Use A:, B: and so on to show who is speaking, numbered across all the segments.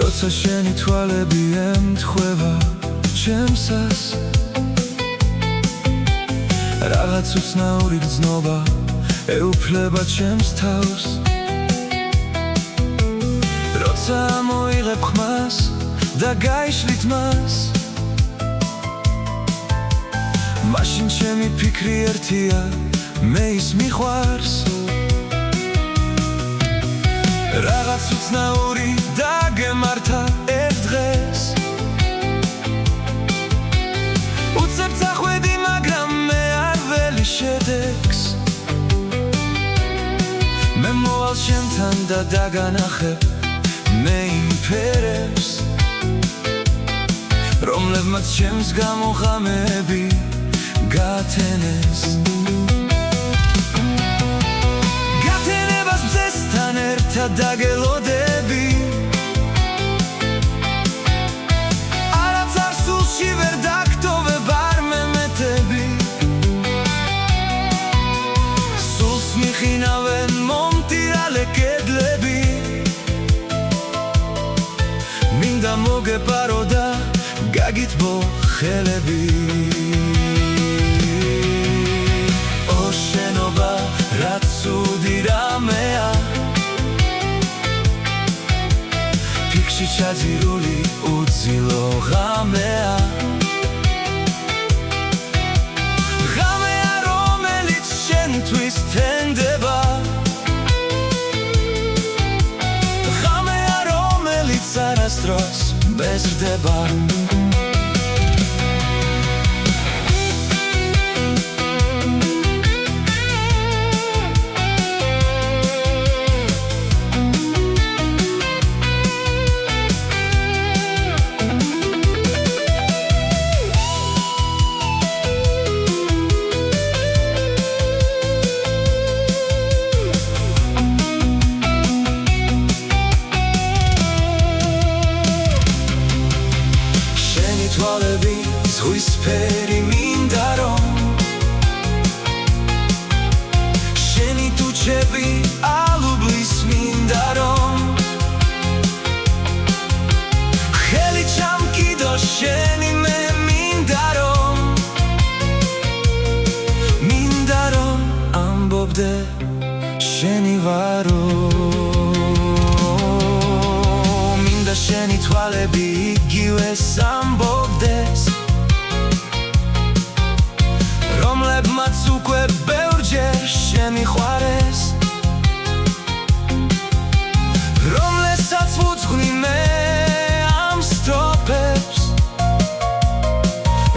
A: როცა შენი თვალები ემთხვევა ჩემსას რაღაც უცნაური გრძნობა ეუფლება ჩემს თავს როცა მოიღებ ხმას და გაიშლით მას მაშინ ჩემი ფიქრი ერთია მე ის მიყვარს რაღაც უცნაური დაგემართა ერთ დღეს უცებ წახვედი მაგრამ მე არ ველი შედეგს მე მოვალ შენთან და დაგანახებ მე იმ ფერებს რომლებმაც ჩემს გამოხამები გათენეს გათენებას მზესთან ერთად დაგელოდები არაც არ სულში ვერ დაგტოვებ არ მემეთები სულს მიხინავენ მომტირალე კედლები მინდა მოგეპარო და გაგიტბო ხელები შენობა რაც ცუდი რამეა ფიქში ჩაძირული უძილო ღამეა ღამეა რომელიც შენთვის თენდება ღამეა რომელიც არასდროს ბეზრდება თვალები ზღვისფერი მინდა რომ შენი თუჩები ალუბლის მინდა რომ ხელი ჩამკიდო შენი მე მინდა რომ ამბობდე შენი ვარო მინდა შენი თვალები იგივე ამბობდეს რომლებმაც უკვე ბევრჯერ შემიყვარეს რომლებსაც ვუძღვნი მე ამ სტროფებს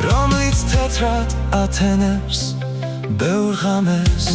A: რომლიც თეთრად ათენებს ბევრ ღამეს